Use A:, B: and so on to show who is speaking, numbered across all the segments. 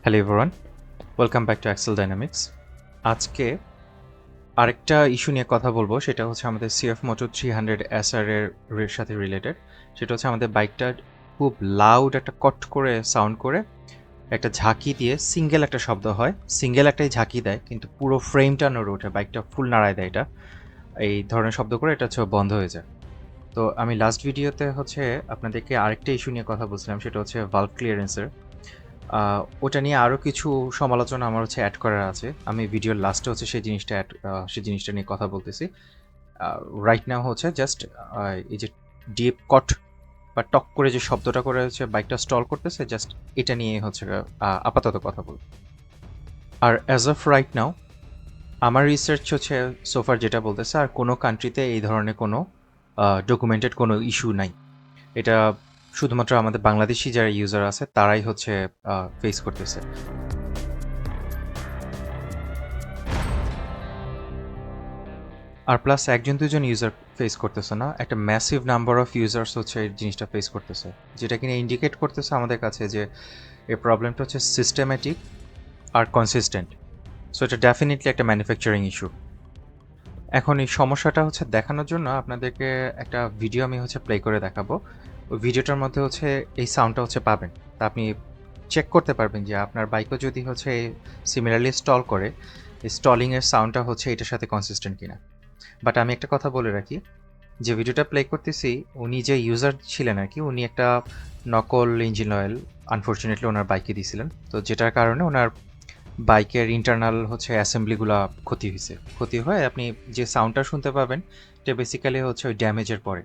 A: Hello everyone, welcome back to Excel Dynamics. আজকে আরেকটা issue নিয়ে কথা বলবো, সেটা হচ্ছে আমাদের সিএফ মোটো 300 এসআর এর সাথে রিলেটেড। সেটা হচ্ছে আমাদের বাইকটা খুব লাউড একটা কট করে সাউন্ড করে একটা ঝাঁকি দিয়ে সিঙ্গেল একটা শব্দ হয়, সিঙ্গেল একটাই ঝাঁকি দেয়, কিন্তু পুরো ফ্রেমটা নড়ে ওঠে, বাইকটা ফুল নাড়ায় দেয়। এটা এই ধরনের শব্দ করে এটা হচ্ছে বন্ধ হয়ে যায়। তো আমি লাস্ট ভিডিওতে হচ্ছে আপনাদেরকে আরেকটা ইস্যু নিয়ে কথা বলছিলাম, সেটা হচ্ছে ভালভ ক্লিয়ারেন্সের। ওটা নিয়ে আরও কিছু সমালোচনা আমার হচ্ছে অ্যাড করার আছে। আমি ভিডিওর লাস্টে হচ্ছে সেই জিনিসটা নিয়ে কথা বলতেছি। রাইট নাও হচ্ছে জাস্ট এই যে ডিপ কট বা টক করে যে শব্দটা করে হচ্ছে বাইকটা স্টল করতেছে, জাস্ট এটা নিয়ে হচ্ছে আপাতত কথা বলব। আর অ্যাজ অফ রাইট নাও আমার রিসার্চ হচ্ছে সোফার যেটা বলতেছে, আর কোনো কান্ট্রিতে এই ধরনের কোনো ডকুমেন্টেড কোনো ইস্যু নাই। এটা শুধুমাত্র আমাদের বাংলাদেশি যারা ইউজার আছে তারাই হচ্ছে ফেস করতেছে। আর প্লাস একজন দুজন ইউজার ফেস করতেছে না, একটা ম্যাসিভ নাম্বার অফ ইউজার্স হচ্ছে এই জিনিসটা ফেস করতেছে, যেটা কিনা ইন্ডিকেট করতেছে আমাদের কাছে যে এই প্রবলেমটা হচ্ছে সিস্টেম্যাটিক আর কনসিস্টেন্ট। সো এটা ডেফিনেটলি একটা ম্যানুফ্যাকচারিং ইস্যু। এখন এই সমস্যাটা হচ্ছে দেখানোর জন্য আপনাদেরকে একটা ভিডিও আমি হচ্ছে প্লে করে দেখাবো। ওই ভিডিওটার মধ্যে হচ্ছে এই সাউন্ডটা হচ্ছে পাবেন, তা আপনি চেক করতে পারবেন যে আপনার বাইকও যদি হচ্ছে সিমিলারলি স্টল করে, স্টলিংয়ের সাউন্ডটা হচ্ছে এটার সাথে কনসিস্টেন্ট কিনা। বাট আমি একটা কথা বলে রাখি, যে ভিডিওটা প্লে করতেছি উনি যে ইউজার ছিলেন আর কি, উনি একটা নকল ইঞ্জিন অয়েল আনফর্চুনেটলি ওনার বাইকে দিয়েছিলেন, তো যেটার কারণে ওনার বাইকের ইন্টারনাল হচ্ছে অ্যাসেম্বলিগুলো ক্ষতি হয়ে আপনি যে সাউন্ডটা শুনতে পাবেন এটা বেসিক্যালি হচ্ছে ওই ড্যামেজের পরে।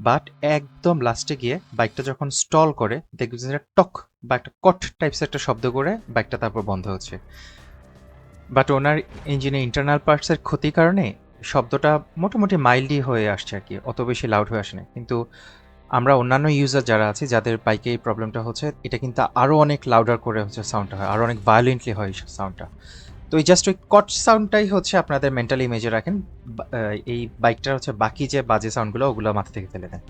A: বাট একদম লাস্টে গিয়ে বাইকটা যখন স্টল করে দেখবেন যে টক বা একটা কট টাইপস একটা শব্দ করে বাইকটা তারপর বন্ধ হচ্ছে। বাট ওনার ইঞ্জিনে ইন্টারনাল পার্টসের ক্ষতির কারণে শব্দটা মোটামুটি মাইল্ডই হয়ে আসছে আর কি, অত বেশি লাউড হয়ে আসে না। কিন্তু আমরা অন্যান্য ইউজার যারা আছি যাদের বাইকে এই প্রবলেমটা হচ্ছে, এটা কিন্তু আরও অনেক লাউডার করে হচ্ছে সাউন্ডটা হয়, আরও অনেক ভায়োলেন্টলি হয় সাউন্ডটা। তো এই জাস্ট ওই কট সাউন্ডটাই হচ্ছে আপনাদের মেন্টালি ইমেজে রাখেন, এই বাইকটার হচ্ছে বাকি যে বাজে সাউন্ডগুলো ওগুলো মাথা থেকে ফেলে দেন।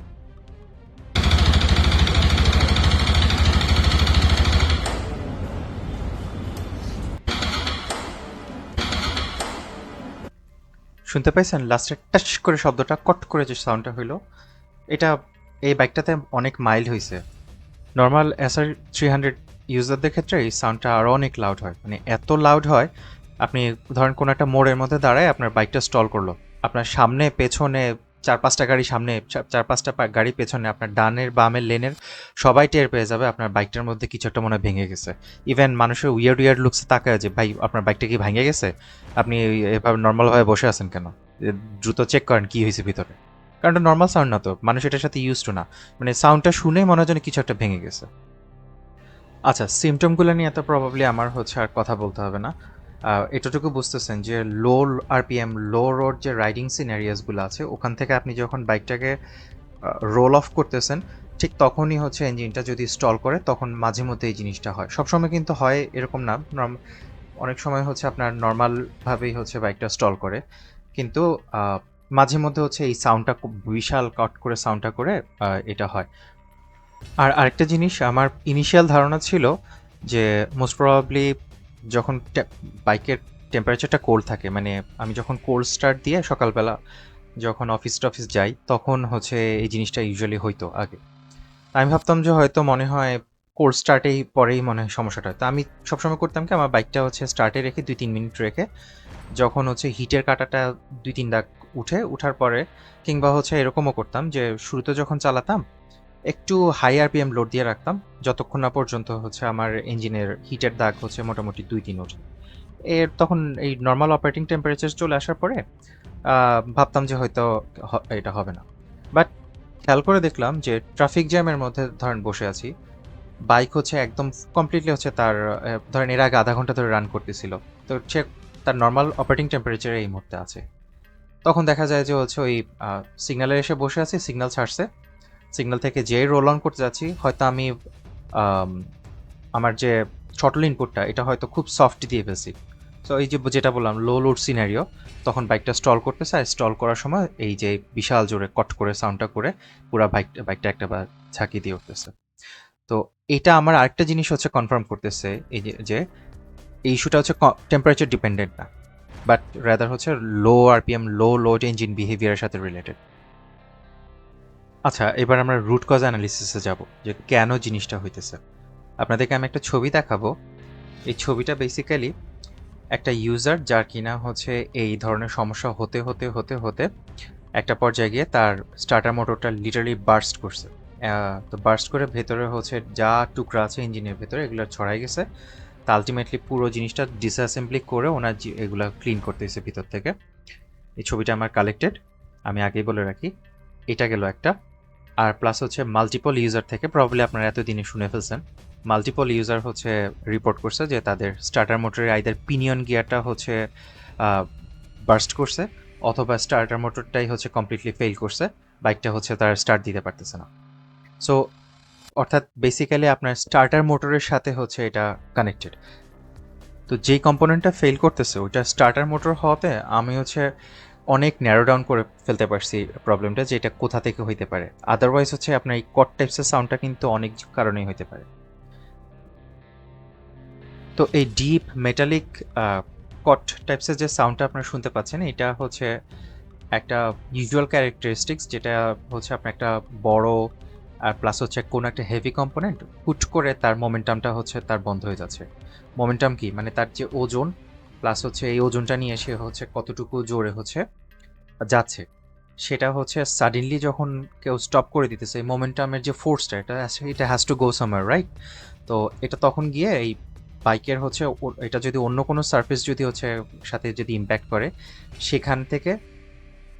A: শুনতে পাইছেন লাস্টে টাচ করে শব্দটা, কট করে যে সাউন্ডটা হইলো, এটা এই বাইকটাতে অনেক মাইল্ড হয়েছে। নর্মাল SR300 ইউজারদের ক্ষেত্রে এই সাউন্ডটা আরও অনেক লাউড হয়, মানে এত লাউড হয় আপনি ধরেন কোনো একটা মোড়ের মধ্যে দাঁড়ায় আপনার বাইকটা স্টল করলো, আপনার সামনে পেছনে চার পাঁচটা গাড়ি সামনে, চার পাঁচটা গাড়ি পেছনে, আপনার ডানের বামের লেনের সবাই টের পেয়ে যাবে আপনার বাইকটার মধ্যে কিছু একটা মনে হয় ভেঙে গেছে। ইভেন মানুষের উইয়ার্ড লুকসে তাকায় যে ভাই আপনার বাইকটা কি ভেঙে গেছে, আপনি এভাবে নর্মালভাবে বসে আছেন কেন, দ্রুত চেক করেন কি হয়েছে ভিতরে। কারণ এটা নর্মাল সাউন্ড না, তো মানুষ এটার সাথে ইউজ টু না, মানে সাউন্ডটা শুনে মনে হয় যেন কিছু একটা ভেঙে গেছে। আচ্ছা, সিমটমগুলো নিয়ে এত প্রবাবলি আমার হচ্ছে আর কথা বলতে হবে না। এতটুকু বুঝতেছেন যে লো আরপিএম লো রোড যে রাইডিং সিনারিয়াসগুলো আছে, ওখান থেকে আপনি যখন বাইকটাকে রোল অফ করতেছেন ঠিক তখনই হচ্ছে ইঞ্জিনটা যদি স্টল করে, তখন মাঝে মধ্যে এই জিনিসটা হয়। সবসময় কিন্তু হয় এরকম না, অনেক সময় হচ্ছে আপনার নর্মালভাবেই হচ্ছে বাইকটা স্টল করে, কিন্তু মাঝে মধ্যে হচ্ছে এই সাউন্ডটা খুব বিশাল কাট করে সাউন্ডটা করে এটা হয়। আর আরেকটা জিনিস, আমার ইনিশিয়াল ধারণা ছিল যে মোস্ট প্রবাবলি যখন বাইকের টেম্পারেচারটা কোল্ড থাকে, মানে আমি যখন কোল্ড স্টার্ট দিয়ে সকালবেলা যখন অফিস টফিস যাই তখন হচ্ছে এই জিনিসটা ইউজুয়ালি হইতো আগে। আমি ভাবতাম যে হয়তো মনে হয় কোল্ড স্টার্টেই পরেই মনে হয় সমস্যাটা হয়। তো আমি সবসময় করতাম কি, আমার বাইকটা হচ্ছে স্টার্টে রেখে 2-3 মিনিট রেখে যখন হচ্ছে হিটের কাঁটাটা 2-3 দাগ উঠার পরে, কিংবা হচ্ছে এরকমও করতাম যে শুরুতে যখন চালাতাম একটু হাই আরপিএম লোড দিয়ে রাখতাম, যতক্ষণ না পর্যন্ত হচ্ছে আমার ইঞ্জিনের হিটের দাগ হচ্ছে মোটামুটি 2-3 ওঠে। তখন এই নর্মাল অপারেটিং টেম্পারেচার চলে আসার পরে ভাবতাম যে হয়তো এটা হবে না। বাট খেয়াল করে দেখলাম যে ট্রাফিক জ্যামের মধ্যে ধরেন বসে আছি, বাইক হচ্ছে একদম কমপ্লিটলি হচ্ছে তার ধরেন এর আগে আধা ঘন্টা ধরে রান করতেছিল, তো সে তার নর্মাল অপারেটিং টেম্পারেচারে এই মুহূর্তে আছে। তখন দেখা যায় যে হচ্ছে ওই সিগন্যালে এসে বসে আছি, সিগন্যাল ছাড়ছে, সিগন্যাল থেকে যেই রোল অন করতে যাচ্ছি হয়তো আমি আমার যে শটল ইনপুটটা এটা হয়তো খুব সফট দিয়ে ফেলছি। তো এই যে যেটা বললাম লো লোড সিনারিও, তখন বাইকটা স্টল করতেছে, আর স্টল করার সময় এই যে বিশাল জোরে কট করে সাউন্ডটা করে পুরো বাইকটা একটা ঝাঁকি দিয়ে উঠতেছে। তো তো এটা আমার আরেকটা জিনিস হচ্ছে কনফার্ম করতেছে এই যে এই ইস্যুটা হচ্ছে টেম্পারেচার ডিপেন্ডেন্ট না, বাট রাদার হচ্ছে লো আরপিএম লো লোড ইঞ্জিন বিহেভিয়ারের সাথে রিলেটেড। আচ্ছা, এবার আমরা রুট কজ অ্যানালিসিসে যাব যে কেন জিনিসটা হইতেছে। আপনাদেরকে আমি একটা ছবি দেখাবো। এই ছবিটা বেসিক্যালি একটা ইউজার যার কিনা হচ্ছে এই ধরনের সমস্যা হতে হতে হতে হতে একটা পর্যায়ে গিয়ে তার স্টার্টার মোটরটা লিটারালি বার্স্ট করছে। তো বার্স্ট করে ভেতরে হচ্ছে যা টুকরা আছে ইঞ্জিনের ভেতরে এগুলো ছড়াই গেছে। তা আলটিমেটলি পুরো জিনিসটা ডিসঅ্যাসেম্বলি করে ওনার এগুলো ক্লিন করতেছে ভিতর থেকে। এই ছবিটা আমার কালেক্টেড, আমি আগেই বলে রাখি। এটা গেল একটা। আর প্লাস হচ্ছে মাল্টিপল ইউজার থেকে, প্রবলি আপনারা এতদিনে শুনে ফেলছেন, মাল্টিপল ইউজার হচ্ছে রিপোর্ট করছে যে তাদের স্টার্টার মোটরের আইদার পিনিয়ন গিয়ারটা হচ্ছে বার্স্ট করছে, অথবা স্টার্টার মোটরটাই হচ্ছে কমপ্লিটলি ফেল করছে, বাইকটা হচ্ছে তার স্টার্ট দিতে পারতেছে না। সো অর্থাৎ বেসিক্যালি আপনার স্টার্টার মোটরের সাথে হচ্ছে এটা কানেক্টেড। তো যেই কম্পোনেন্টটা ফেল করতেছে ওইটা স্টার্টার মোটর হওয়াতে আমি হচ্ছে অনেক ন্যারো ডাউন করে ফেলতে পারছি প্রবলেমটা, যে এটা কোথা থেকে হইতে পারে। আদারওয়াইজ হচ্ছে আপনার এই কট টাইপসের সাউন্ডটা কিন্তু অনেক কারণেই হইতে পারে। তো এই ডিপ মেটালিক কট টাইপসের যে সাউন্ডটা আপনারা শুনতে পাচ্ছেন, এটা হচ্ছে একটা ইউজুয়াল ক্যারেক্টারিস্টিক্স, যেটা হচ্ছে আপনার একটা বড় আর প্লাস হচ্ছে কোনো একটা হেভি কম্পোনেন্ট হুট করে তার মোমেন্টামটা হচ্ছে তার বন্ধ হয়ে যাচ্ছে। মোমেন্টাম কি মানে তার যে ওজন প্লাস হচ্ছে এই ওজনটা নিয়ে সে হচ্ছে কতটুকু জোরে হচ্ছে যাচ্ছে, সেটা হচ্ছে সাডেনলি যখন কেউ স্টপ করে দিতেছে, এই মোমেন্টামের যে ফোর্সটা এটা has to go somewhere, right? তো এটা তখন গিয়ে এই বাইকের হচ্ছে এটা যদি অন্য কোনো সারফেস যদি হচ্ছে সাথে যদি ইম্প্যাক্ট করে, সেখান থেকে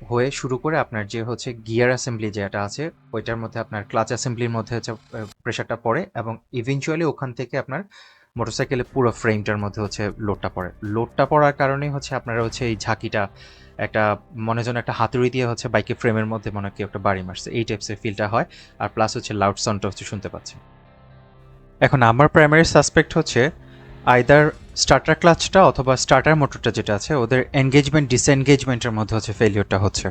A: হয়ে শুরু করে আপনার যে হচ্ছে গিয়ার অ্যাসেম্বলি যেটা আছে ওইটার মধ্যে আপনার ক্লাচ অ্যাসেম্বলির মধ্যে হচ্ছে প্রেশারটা পড়ে, এবং ইভেনচুয়ালি ওখান থেকে আপনার মোটরসাইকেলের পুরো ফ্রেমটার মধ্যে হচ্ছে লোডটা পড়ে। লোডটা পড়ার কারণেই হচ্ছে আপনারা হচ্ছে এই ঝাঁকিটা একটা মনে যেন একটা হাতুড়ি দিয়ে হচ্ছে বাইকের ফ্রেমের মধ্যে মনে হয় কেউ একটা বাড়ি মারছে, এই টাইপসের ফিলটা হয়। আর প্লাস হচ্ছে লাউড সাউন্ডটা হচ্ছে শুনতে পাচ্ছি। এখন আমার প্রাইমারি সাসপেক্ট হচ্ছে আইদার স্টার্টার ক্লাচটা অথবা স্টার্টার মোটরটা যেটা আছে ওদের এনগেজমেন্ট ডিসএনগেজমেন্টের মধ্যে হচ্ছে ফেলিওরটা হচ্ছে।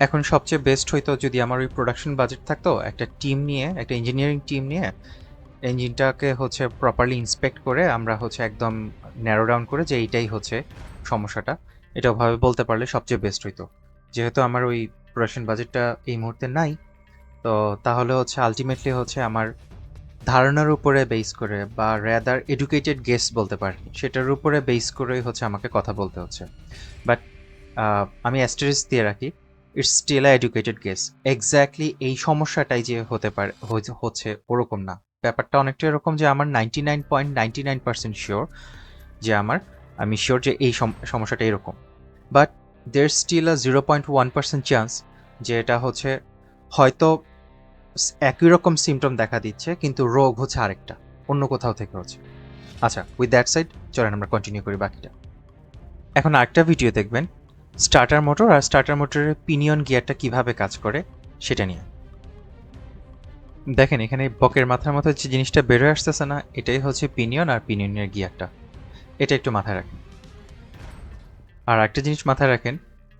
A: এখন সবচেয়ে বেস্ট হইতো যদি আমার ওই প্রোডাকশন বাজেট থাকতো, একটা টিম নিয়ে, একটা ইঞ্জিনিয়ারিং টিম নিয়ে ইঞ্জিনটাকে হচ্ছে প্রপারলি ইন্সপেক্ট করে আমরা হচ্ছে একদম ন্যারো ডাউন করে যে এইটাই হচ্ছে সমস্যাটা, এটা ভাবে বলতে পারলে সবচেয়ে বেস্ট হইতো। যেহেতু আমার ওই প্রোডাকশন বাজেটটা এই মুহূর্তে নাই, তো তাহলে হচ্ছে আলটিমেটলি হচ্ছে আমার ধারণার উপরে বেস করে বা রেদার এডুকেটেড গেস বলতে পারেন, সেটার উপরে বেস করেই হচ্ছে আমাকে কথা বলতে হচ্ছে। বাট আমি অ্যাস্টারিস্ক দিয়ে রাখি, it's still a educated guess. Exactly এই সমস্যাটাই যে হতে পারে হচ্ছে ওরকম না। ব্যাপারটা অনেকটা এরকম যে আমার 99.99% শিওর যে আমি শিওর যে এই সমস্যাটা এরকম, but there still a 0.1% chance যে এটা হচ্ছে হয়তো একই রকম সিমটম দেখা দিচ্ছে কিন্তু রোগ হচ্ছে আরেকটা, অন্য কোথাও থেকে হচ্ছে। আচ্ছা, উইথ দ্যাট সাইড চলেন আমরা কন্টিনিউ করি বাকিটা। এখন আরেকটা ভিডিও দেখবেন স্টার্টার মোটর আর স্টার্টার মোটরের পিনিয়ন গিয়ারটা কিভাবে কাজ করে সেটা নিয়ে। দেখেন এখানে বকের মাথার মতো যে জিনিসটা বেরোয় আসতেছে না, এটাই হচ্ছে পিনিয়ন আর পিনিয়নের গিয়ারটা। এটা একটু মাথায় রাখেন। আর একটা জিনিস মাথায় রাখেন,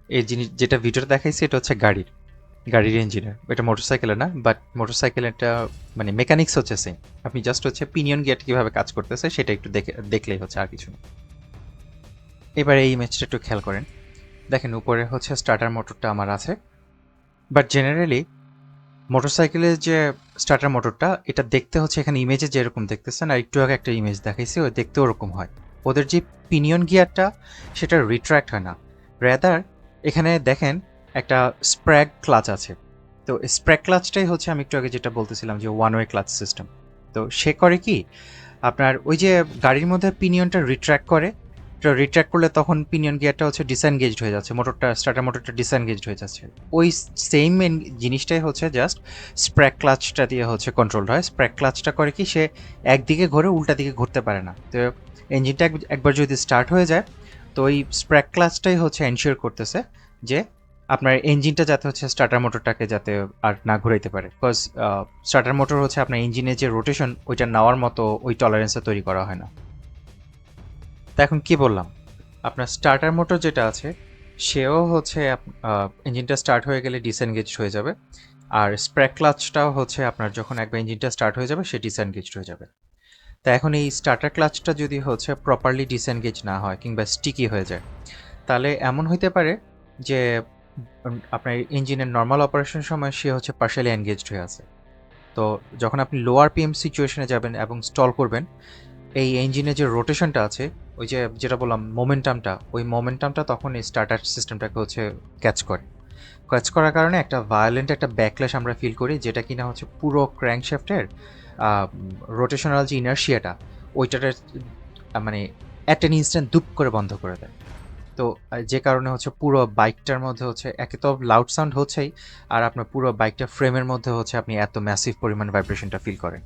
A: এই জিনিস যেটা ভিডিওটা দেখাইছে এটা হচ্ছে গাড়ির ইঞ্জিনের, এটা মোটরসাইকেলের না, বাট মোটরসাইকেলেরটা মানে মেকানিক্স হচ্ছে সেম। আপনি জাস্ট হচ্ছে পিনিয়ন গিয়ারটা কীভাবে কাজ করতেছে সেটা একটু দেখলেই হচ্ছে, আর কিছু না। এবার এই ইমেজটা একটু খেয়াল করেন। দেখেন উপরে হচ্ছে স্টার্টার মোটরটা আমার আছে, বাট জেনারেলি মোটরসাইকেলের যে স্টার্টার মোটরটা এটা দেখতে হচ্ছে এখানে ইমেজে যেরকম দেখতেছেন, আর একটু আগে একটা ইমেজ দেখাইছি ওই দেখতে ওরকম হয়। ওদের যে পিনিয়ন গিয়ারটা সেটা রিট্র্যাক্ট হয় না, রেদার এখানে দেখেন একটা স্প্র্যাগ ক্লাচ আছে। তো স্প্র্যাগ ক্লাচটাই হচ্ছে আমি একটু আগে যেটা বলতেছিলাম যে ওয়ান ওয়ে ক্লাচ সিস্টেম। তো সে করে কি আপনার ওই যে গাড়ির মধ্যে পিনিয়নটা রিট্র্যাক্ট করে, রিট্র্যাক্ট করলে তখন পিনিয়ন গিয়ারটা হচ্ছে ডিসএনগেজড হয়ে যাচ্ছে, স্টার্টার মোটরটা ডিসএনগেজড হয়ে যাচ্ছে। ওই সেম জিনিসটাই হচ্ছে জাস্ট স্প্র্যাগ ক্লাচটা দিয়ে হচ্ছে কন্ট্রোল হয়। স্প্র্যাগ ক্লাচটা করে কি সে একদিকে ঘুরে উল্টা দিকে ঘুরতে পারে না। তো ইঞ্জিনটা একবার যদি স্টার্ট হয়ে যায় তো ওই স্প্র্যাগ ক্লাচটাই হচ্ছে এনশিওর করতেছে যে আপনার ইঞ্জিনটা যাতে হচ্ছে স্টার্টার মোটরটাকে যাতে আর না ঘুরাইতে পারে, বিকজ স্টার্টার মোটর হচ্ছে আপনার ইঞ্জিনের যে রোটেশন ওইটা নেওয়ার মতো ওই টলারেন্সটা তৈরি করা হয় না। তা এখন কি বললাম, আপনার স্টার্টার মোটর যেটা আছে সেও হচ্ছে ইঞ্জিনটা স্টার্ট হয়ে গেলে ডিসএনগেজ হয়ে যাবে, আর স্প্রে ক্লাচটাও হচ্ছে আপনার যখন একবার ইঞ্জিনটা স্টার্ট হয়ে যাবে সে ডিসএনগেজড হয়ে যাবে। তা এখন এই স্টার্টার ক্লাচটা যদি হচ্ছে প্রপারলি ডিসএনগেজ না হয় কিংবা স্টিকি হয়ে যায়, তাহলে এমন হইতে পারে যে আপনার ইঞ্জিনের নর্মাল অপারেশন সময় সে হচ্ছে পার্শালি এনগেজড হয়ে আছে। তো যখন আপনি লোয়ার পিএম সিচুয়েশনে যাবেন এবং স্টল করবেন, এই ইঞ্জিনের যে রোটেশনটা আছে, ওই যে যেটা বললাম মোমেন্টামটা, ওই মোমেন্টামটা তখন এই স্টার্টার সিস্টেমটাকে হচ্ছে ক্যাচ করার কারণে একটা ভায়োলেন্ট একটা ব্যাকল্যাশ আমরা ফিল করি, যেটা কিনা হচ্ছে পুরো ক্র্যাঙ্কশ্যাফটের রোটেশনাল যে ইনার্শিয়াটা ওইটার মানে অ্যাট এন ইনস্ট্যান্ট দুপ করে বন্ধ করে দেয়। তো যে কারণে হচ্ছে পুরো বাইকটার মধ্যে হচ্ছে একে তো লাউড সাউন্ড হচ্ছেই, আর আপনার পুরো বাইকটা ফ্রেমের মধ্যে হচ্ছে আপনি এত ম্যাসিভ পরিমাণ ভাইব্রেশনটা ফিল করেন।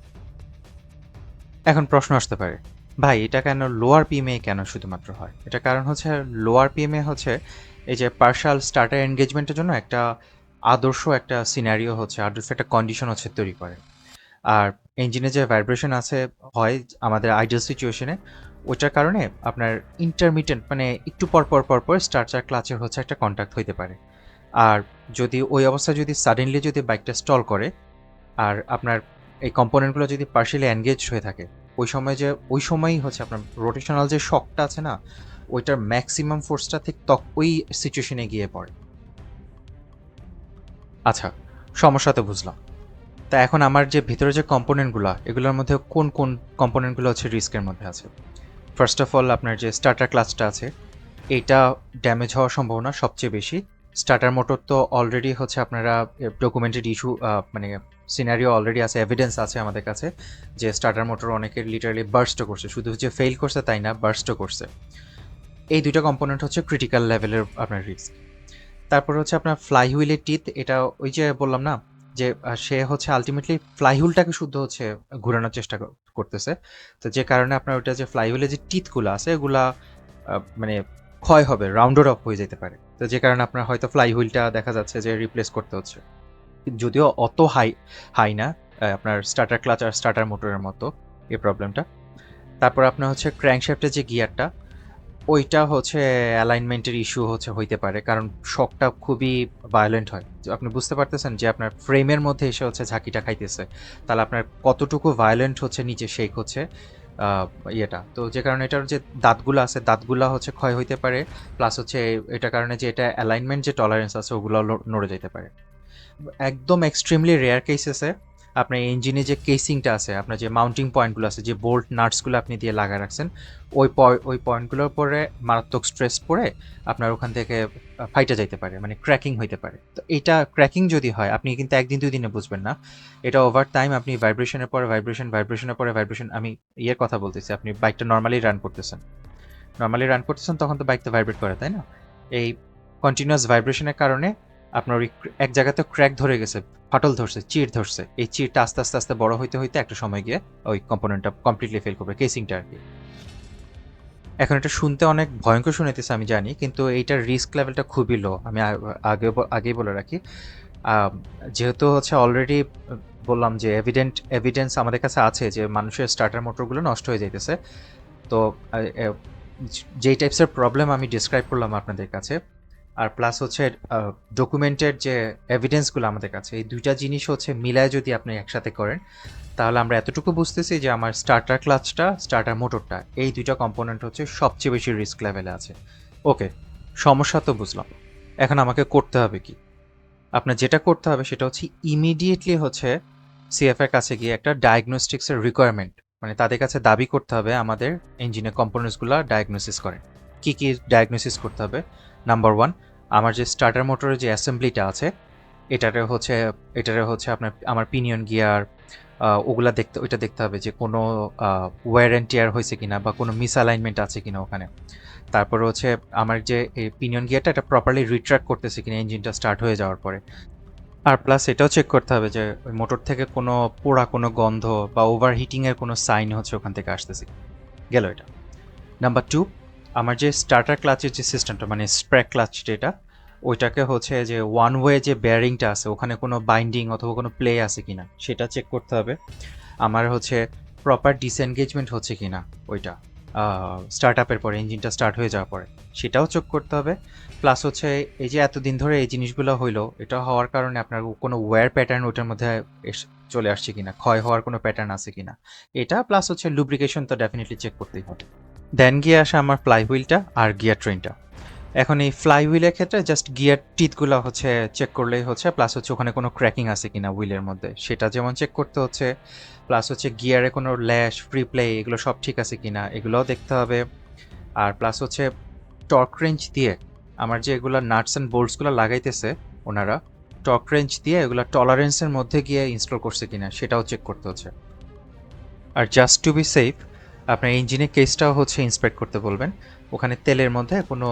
A: এখন প্রশ্ন আসতে পারে, ভাই এটা কেন লোয়ার পিএমএ কেন শুধুমাত্র হয়? এটা কারণ হচ্ছে লোয়ার পিএমএ হচ্ছে এই যে পার্শাল স্টার্টার এনগেজমেন্টের জন্য একটা আদর্শ একটা সিনারিও হচ্ছে, আদর্শ একটা কন্ডিশন হচ্ছে তৈরি করে। আর ইঞ্জিনে যে ভাইব্রেশন আছে হয় আমাদের আইডিয়াল সিচুয়েশনে, ওইটার কারণে আপনার ইন্টারমিটেন্ট মানে একটু পর স্টার্টার ক্লাচের হচ্ছে একটা কন্ট্যাক্ট হইতে পারে। আর যদি ওই অবস্থায় যদি সাডেনলি যদি বাইকটা স্টল করে আর আপনার এই কম্পোনেন্টগুলো যদি পার্শিয়ালি এনগেজ হয়ে থাকে, ওই সময়ই হচ্ছে আপনার রোটেশনাল যে শকটা আছে না, ওইটার ম্যাক্সিমাম ফোর্সটা ঠিক ওই সিচুয়েশনে গিয়ে পড়ে। আচ্ছা, সমস্যা তো বুঝলাম। তা এখন আমার যে ভিতরে যে কম্পোনেন্টগুলো, এগুলোর মধ্যে কোন কোন কম্পোনেন্টগুলো হচ্ছে রিস্কের মধ্যে আছে? ফার্স্ট অফ অল আপনার যে স্টার্টার ক্লাচটা আছে, এটা ড্যামেজ হওয়ার সম্ভাবনা সবচেয়ে বেশি। স্টার্টার মোটর তো অলরেডি হচ্ছে আপনারা ডকুমেন্টেড ইস্যু মানে সিনারিও অলরেডি আছে, এভিডেন্স আছে আমাদের কাছে যে স্টার্টার মোটর অনেকের লিটারালি বার্স্টও করছে, শুধু যে ফেল করছে তাই না, বার্স্টও করছে। এই দুইটা কম্পোনেন্ট হচ্ছে ক্রিটিক্যাল লেভেলের আপনার রিস্ক। তারপর হচ্ছে আপনার ফ্লাইহুইলের টিথ, এটা ওই যে বললাম না যে সে হচ্ছে আলটিমেটলি ফ্লাইহুইলটাকে শুদ্ধ হচ্ছে ঘোরানোর চেষ্টা করতেছে। তো যে কারণে আপনার ওইটা যে ফ্লাইহুইলের যে টিথগুলো আছে এগুলা মানে ক্ষয় হবে, রাউন্ডেড অফ হয়ে যেতে পারে। তো যে কারণে আপনার হয়তো ফ্লাইহুইলটা দেখা যাচ্ছে যে রিপ্লেস করতে হচ্ছে, যদিও অত হাই না আপনার স্টার্টার ক্লাচ আর স্টার্টার মোটরের মতো এই প্রবলেমটা। তারপর আপনার হচ্ছে ক্র্যাঙ্কশ্যাফটের যে গিয়ারটা, ওইটা হচ্ছে অ্যালাইনমেন্টের ইস্যু হচ্ছে হইতে পারে, কারণ শকটা খুবই ভায়োলেন্ট হয়। আপনি বুঝতে পারতেছেন যে আপনার ফ্রেমের মধ্যে এসে হচ্ছে ঝাঁকিটা খাইতেছে, তাহলে আপনার কতটুকু ভায়োলেন্ট হচ্ছে নিচে শেক হচ্ছে ইয়েটা। তো যে কারণে এটার যে দাঁতগুলো আছে দাঁতগুলো হচ্ছে ক্ষয় হইতে পারে, প্লাস হচ্ছে এটার কারণে যে এটা অ্যালাইনমেন্ট যে টলারেন্স আছে ওগুলো নড়ে যেতে পারে। একদম এক্সট্রিমলি রেয়ার কেসেসে আপনার ইঞ্জিনে যে কেসিংটা আছে, আপনার যে মাউন্টিং পয়েন্টগুলো আছে, যে বোল্ট নাটসগুলো আপনি দিয়ে লাগা রাখছেন, ওই পয়েন্টগুলোর পরে মারাত্মক স্ট্রেস পড়ে আপনার ওখান থেকে ফাইটা যাইতে পারে, মানে ক্র্যাকিং হইতে পারে। তো এটা ক্র্যাকিং যদি হয় আপনি কিন্তু একদিন দুই দিনে বুঝবেন না, এটা ওভার টাইম আপনি ভাইব্রেশনের পরে ভাইব্রেশনের পরে ভাইব্রেশন, আমি ইয়ের কথা বলতেছি, আপনি বাইকটা নর্মালি রান করতেছেন তখন তো বাইকটা ভাইব্রেট করে, তাই না? এই কন্টিনিউয়াস ভাইব্রেশনের কারণে আপনার ওই এক জায়গাতে ক্র্যাক ধরে গেছে, ফাটল ধরছে, চির ধরছে। এই চিরটা আস্তে আস্তে আস্তে বড় হইতে হইতে একটা সময় গিয়ে ওই কম্পোনেন্টটা কমপ্লিটলি ফেল করবে, কেসিংটা আর কি। এখন এটা শুনতে অনেক ভয়ঙ্কর শুনেতেছে আমি জানি, কিন্তু এইটার রিস্ক লেভেলটা খুবই লো। আমি আগেই বলে রাখি, যেহেতু হচ্ছে অলরেডি বললাম যে এভিডেন্স আমাদের কাছে আছে যে মানুষের স্টার্টার মোটরগুলো নষ্ট হয়ে যাইতেছে। তো যেই টাইপসের প্রবলেম আমি ডিসক্রাইব করলাম আপনাদের কাছে, আর প্লাস হচ্ছে ডকুমেন্টেড যে এভিডেন্সগুলো আমাদের কাছে, এই দুইটা জিনিস হচ্ছে মিলায় যদি আপনি একসাথে করেন, তাহলে আমরা এতটুকু বুঝতেছি যে আমার স্টার্টার ক্লাচটা, স্টার্টার মোটরটা, এই দুইটা কম্পোনেন্ট হচ্ছে সবচেয়ে বেশি রিস্ক লেভেলে আছে। ওকে, সমস্যা তো বুঝলাম। এখন আমাকে করতে হবে কি? আপনার যেটা করতে হবে সেটা হচ্ছে ইমিডিয়েটলি হচ্ছে সিএফ এর কাছে গিয়ে একটা ডায়াগনস্টিক্সের রিকোয়ারমেন্ট, মানে তাদের কাছে দাবি করতে হবে আমাদের ইঞ্জিনের কম্পোনেন্টসগুলো ডায়াগনোসিস করে। কি কি ডায়াগনোসিস করতে হবে? নাম্বার ওয়ান, আমার যে স্টার্টার মোটরের যে অ্যাসেম্বলিটা আছে, এটারে হচ্ছে আপনার আমার পিনিয়ন গিয়ার ওইটা দেখতে হবে যে কোনো ওয়্যার অ্যান্ড টিয়ার হয়েছে কিনা বা কোনো মিসঅ্যালাইনমেন্ট আছে কিনা ওখানে। তারপর হচ্ছে আমার যে এই পিনিয়ন গিয়ারটা এটা প্রপারলি রিট্র্যাক্ট করতেছে কিনা ইঞ্জিনটা স্টার্ট হয়ে যাওয়ার পরে। আর প্লাস এটাও চেক করতে হবে যে ওই মোটর থেকে কোনো পোড়া কোনো গন্ধ বা ওভারহিটিংয়ের কোনো সাইন হচ্ছে ওখান থেকে আসতেছে গেল এটা। নাম্বার টু, আমার যে স্টার্টার ক্লাচের যে সিস্টেমটা মানে স্প্রে ক্লাচ যেটা, ওইটাকে হচ্ছে যে ওয়ান ওয়ে যে বেয়ারিংটা আছে ওখানে কোনো বাইন্ডিং অথবা কোনো প্লে আছে কিনা সেটা চেক করতে হবে। আমার হচ্ছে প্রপার ডিসএনগেজমেন্ট হচ্ছে কিনা ওইটা। স্টার্ট আপের পরে, ইঞ্জিনটা স্টার্ট হয়ে যাওয়ার পরে, সেটাও চেক করতে হবে। প্লাস হচ্ছে এই যে এতদিন ধরে এই জিনিসগুলো হইলো, এটা হওয়ার কারণে আপনার কোনো ওয়্যার প্যাটার্ন ওটার মধ্যে চলে আসছে কিনা, ক্ষয় হওয়ার কোনো প্যাটার্ন আছে কিনা, এটা প্লাস হচ্ছে লুব্রিকেশন তো ডেফিনেটলি চেক করতেই হবে। দেন গিয়ে আসে আমার ফ্লাই হুইলটা আর গিয়ার ট্রেনটা। এখন এই ফ্লাই হুইলের ক্ষেত্রে জাস্ট গিয়ার টিথগুলো হচ্ছে চেক করলেই হচ্ছে, প্লাস হচ্ছে ওখানে কোনো ক্র্যাকিং আছে কিনা হুইলের মধ্যে সেটা যেমন চেক করতে হচ্ছে, প্লাস হচ্ছে গিয়ারে কোনো ল্যাশ, ফ্রি প্লে এগুলো সব ঠিক আছে কিনা এগুলোও দেখতে হবে। আর প্লাস হচ্ছে টর্ক রেঞ্জ দিয়ে আমার যে এগুলো নাটস অ্যান্ড বোল্টসগুলো লাগাইতেছে ওনারা, টর্ক রেঞ্জ দিয়ে এগুলো টলারেন্সের মধ্যে গিয়ে ইনস্টল করছে কিনা সেটাও চেক করতে হচ্ছে। আর জাস্ট টু বি সেফ আপনার ইঞ্জিনের কেসটাও হচ্ছে ইন্সপেক্ট করতে বলবেন, ওখানে তেলের মধ্যে কোনো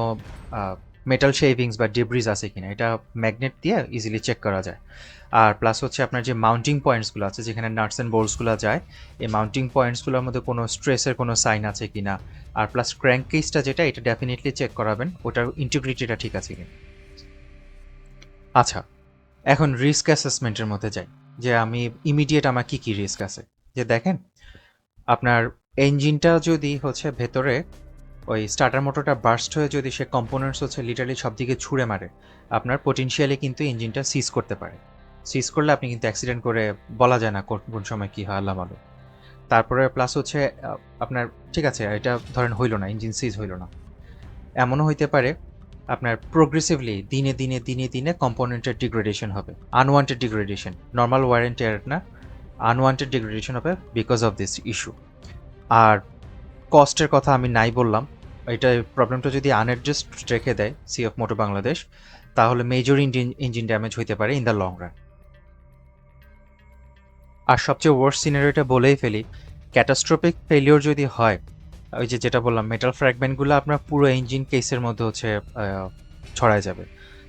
A: মেটাল শেভিংস বা ডিব্রিজ আছে কিনা এটা ম্যাগনেট দিয়ে ইজিলি চেক করা যায়। আর প্লাস হচ্ছে আপনার যে মাউন্টিং পয়েন্টসগুলো আছে যেখানে নাটস অ্যান্ড বোল্টসগুলো যায়, এই মাউন্টিং পয়েন্টসগুলোর মধ্যে কোনো স্ট্রেসের কোনো সাইন আছে কিনা, আর প্লাস ক্র্যাঙ্ক কেসটা যেটা এটা ডেফিনেটলি চেক করাবেন ওটার ইন্টিগ্রিটিটা ঠিক আছে কিনা। আচ্ছা, এখন রিস্ক অ্যাসেসমেন্টের মধ্যে যাই, যে আমি ইমিডিয়েট আমার কী কী রিস্ক আছে। যে দেখেন, আপনার ইঞ্জিনটা যদি হচ্ছে ভেতরে ওই স্টার্টার মোটরটা বার্স্ট হয়ে যদি সে কম্পোনেন্টস হচ্ছে লিটারালি সব দিকে ছুঁড়ে মারে, আপনার পটেনশিয়ালি কিন্তু ইঞ্জিনটা সিজ করতে পারে। সিজ করলে আপনি কিন্তু অ্যাক্সিডেন্ট করে বলা যায় না কোন সময় কী হয়, আল্লাহ ভালো। তারপরে প্লাস হচ্ছে আপনার ঠিক আছে এটা ধরেন হইল না, ইঞ্জিন সিজ হইল না, এমনও হইতে পারে আপনার প্রোগ্রেসিভলি দিনে দিনে দিনে দিনে কম্পোনেন্টের ডিগ্রেডেশন হবে, আনওয়ান্টেড ডিগ্রেডেশন, নর্মাল ওয়ারেন্টিয়ার না, আনওয়ান্টেড ডিগ্রেডেশন হবে বিকজ অফ দিস ইস্যু। আর কস্টের কথা আমি নাই বললাম, এটা প্রবলেমটা যদি আনঅ্যাডজাস্ট রেখে দেয় সিএফ মোটর বাংলাদেশ, তাহলে মেজর ইঞ্জিন ড্যামেজ হইতে পারে ইন দ্য লং রান। আর সবচেয়ে ওয়ার্স্ট সিনারিওটা বলেই ফেলি, ক্যাটাস্ট্রফিক ফেলিওর যদি হয়, ওই যে যেটা বললাম মেটাল ফ্র্যাগমেন্টগুলো আপনার পুরো ইঞ্জিন কেসের মধ্যে হচ্ছে ছড়ায় যাবে।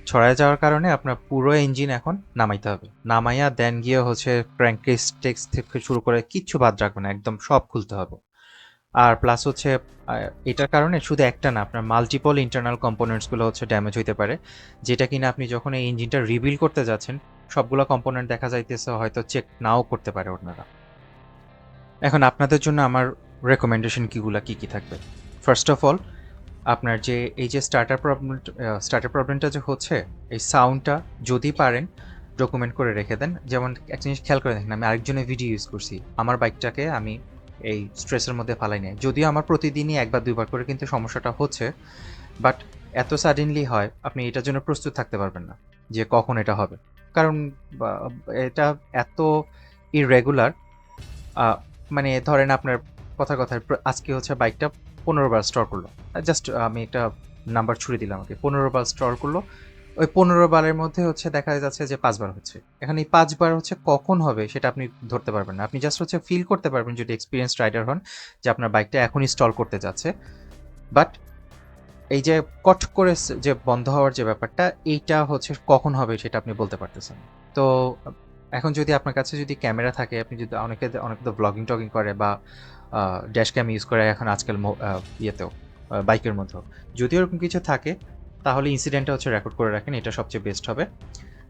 A: ছড়ায় যাওয়ার কারণে আপনার পুরো ইঞ্জিন এখন নামাইতে হবে, নামাইয়া দেন গিয়ে হচ্ছে ক্র্যাঙ্ক কেস টেক্স থেকে শুরু করে কিচ্ছু বাদ রাখবে না, একদম সব খুলতে হবে। আর প্লাস হচ্ছে এটার কারণে শুধু একটা না, আপনার মাল্টিপল ইন্টারনাল কম্পোনেন্টসগুলো হচ্ছে ড্যামেজ হইতে পারে, যেটা কিনা আপনি যখন এই ইঞ্জিনটা রিবিল করতে যাচ্ছেন সবগুলো কম্পোনেন্ট দেখা যাইতেছে হয়তো চেক নাও করতে পারে ওনারা। এখন আপনাদের জন্য আমার রেকমেন্ডেশন কী কী থাকবে। ফার্স্ট অফ অল, আপনার যে এই যে স্টার্টার প্রবলেমটা যে হচ্ছে, এই সাউন্ডটা যদি পারেন ডকুমেন্ট করে রেখে দেন। যেমন একটা জিনিস খেয়াল করে দেখেন, আমি আরেকজনের ভিডিও ইউজ করছি, আমার বাইকটাকে আমি এই স্ট্রেসের মধ্যে ফালাই নাই, যদিও আমার প্রতিদিনই একবার দুইবার করে কিন্তু সমস্যাটা হচ্ছে, বাট এত সাডেনলি হয় আপনি এটার জন্য প্রস্তুত থাকতে পারবেন না যে কখন এটা হবে, কারণ এটা এত ইররেগুলার। মানে ধরেন আপনার কথার কথায় আজকে হচ্ছে বাইকটা 15 বার স্টল করলো, জাস্ট আমি একটা নাম্বার ছুড়ে দিলাম, আমাকে 15 বার স্টল করলো, ওই 15 বারের মধ্যে হচ্ছে দেখা যাচ্ছে যে 5 বার হচ্ছে। এখন এই 5 বার হচ্ছে কখন হবে সেটা আপনি ধরতে পারবেন না, আপনি জাস্ট হচ্ছে ফিল করতে পারবেন যদি এক্সপিরিয়েন্স রাইডার হন যে আপনার বাইকটা এখনই স্টল করতে যাচ্ছে, বাট এই যে কট করে যে বন্ধ হওয়ার যে ব্যাপারটা, এইটা হচ্ছে কখন হবে সেটা আপনি বলতে পারতেছেন। তো এখন যদি আপনার কাছে যদি ক্যামেরা থাকে, আপনি যদি অনেকে তো ব্লগিং টগিং করে বা ড্যাশ ক্যাম ইউজ করে এখন আজকাল ইয়েতেও বাইকের মধ্যেও, যদি ওরকম কিছু থাকে তাহলে ইনসিডেন্টটা হচ্ছে রেকর্ড করে রাখেন, এটা সবচেয়ে বেস্ট হবে।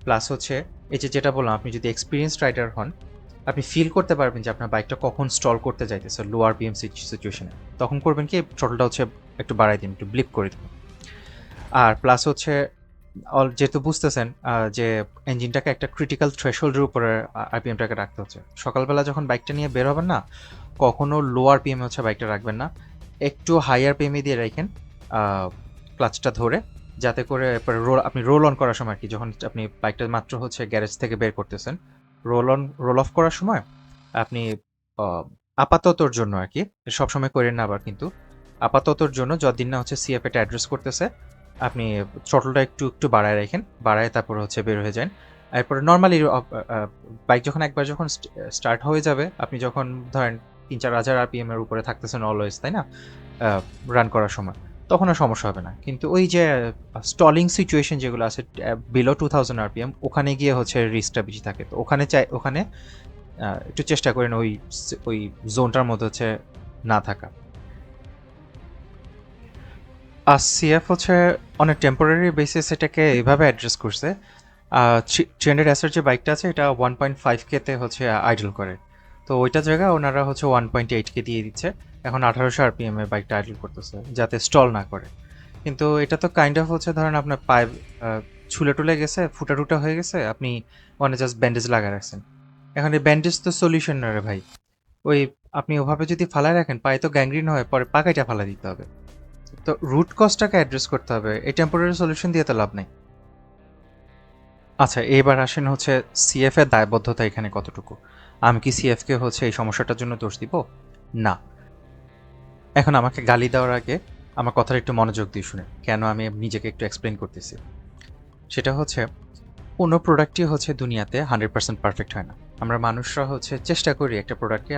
A: প্লাস হচ্ছে এই যে যেটা বললাম, আপনি যদি এক্সপিরিয়েন্স রাইডার হন আপনি ফিল করতে পারবেন যে আপনার বাইকটা কখন স্টল করতে যাইতেছে লো আরপিএম সিচুয়েশনে, তখন করবেন কি থ্রটলটা হচ্ছে একটু বাড়াই দিন, একটু ব্লিপ করে দিন। আর প্লাস হচ্ছে যেহেতু বুঝতেছেন যে ইঞ্জিনটাকে একটা ক্রিটিক্যাল থ্রেশহোল্ডের উপরে আরপিএমটাকে রাখতে হচ্ছে, সকালবেলা যখন বাইকটা নিয়ে বের হবেন না কখনো লো আরপিএম হচ্ছে বাইকটা রাখবেন না, একটু হাই আরপিএমে দিয়ে রাখেন ক্লাচটা ধরে, যাতে করে আপনি রোল অন করার সময়, কি যখন আপনি বাইকটা মাত্র হচ্ছে গ্যারেজ থেকে বের করতেছেন, রোল অফ করার সময় আপনি আপাততর জন্য আর কি, সবসময় করেন না আবার, কিন্তু আপাততর জন্য যতদিন না হচ্ছে সিএফ এটা অ্যাড্রেস করতেছে আপনি থ্রটলটা একটু একটু বাড়ায় রাখেন, বাড়ায় তারপর হচ্ছে বের হয়ে যান। এরপরে নর্মালি বাইক যখন একবার যখন স্টার্ট হয়ে যাবে, আপনি যখন ধরেন 3-4 হাজার আরপিএম এর উপরে থাকতেছেন অলওয়েজ, তাই না, রান করার সময়, তখন আর সমস্যা হবে না। কিন্তু ওই যে স্টলিং সিচুয়েশন যেগুলো আছে বিলো 2000 আরপিএম, ওখানে গিয়ে হচ্ছে রিস্কটা বেশি থাকে, তো ওখানে একটু চেষ্টা করেন ওই জোনটার মধ্যে হচ্ছে না থাকা। আর সিএফ হচ্ছে অনেক টেম্পোরারি বেসিস এটাকে এইভাবে অ্যাড্রেস করছে, 300 এসের যে বাইকটা আছে এটা 1.5K তে হচ্ছে আইডল করে, তো ওইটা জায়গায় ওনারা হচ্ছে 1.8K দিয়ে দিচ্ছে, এখন 1800 RPM এ বাইকটা আইডল করতেছে যাতে স্টল না করে। কিন্তু এটা তো কাইন্ড অফ হচ্ছে ধরেন আপনার পায়ে ছুলে টুলে গেছে, ফুটা টুটা হয়ে গেছে, আপনি ওখানে জাস্ট ব্যান্ডেজ লাগা রাখছেন। এখন এই ব্যান্ডেজ তো সলিউশন না রে ভাই। ওই আপনি ওভাবে যদি ফালায় রাখেন পায়ে তো গ্যাংগ্রিন হয়, পরে পাকাইটা ফালা দিতে হবে। তো রুট কজটাকে অ্যাড্রেস করতে হবে, এই টেম্পোরারি সলিউশন দিয়ে তো লাভ নেই। আচ্ছা, এবার আসেন হচ্ছে সিএফ এর দায়বদ্ধতা এখানে কতটুকু। আমি কি সিএফ কে হচ্ছে এই সমস্যাটার জন্য দোষ দিব? না। এখন আমাকে গালি দেওয়ার আগে আমার কথাটা একটু মনোযোগ দিয়ে শুনে, কেন আমি নিজেকে একটু এক্সপ্লেন করতেছি। সেটা হচ্ছে কোনো প্রোডাক্টই হচ্ছে দুনিয়াতে 100% পারফেক্ট হয় না। আমরা মানুষরা হচ্ছে চেষ্টা করি একটা প্রোডাক্টকে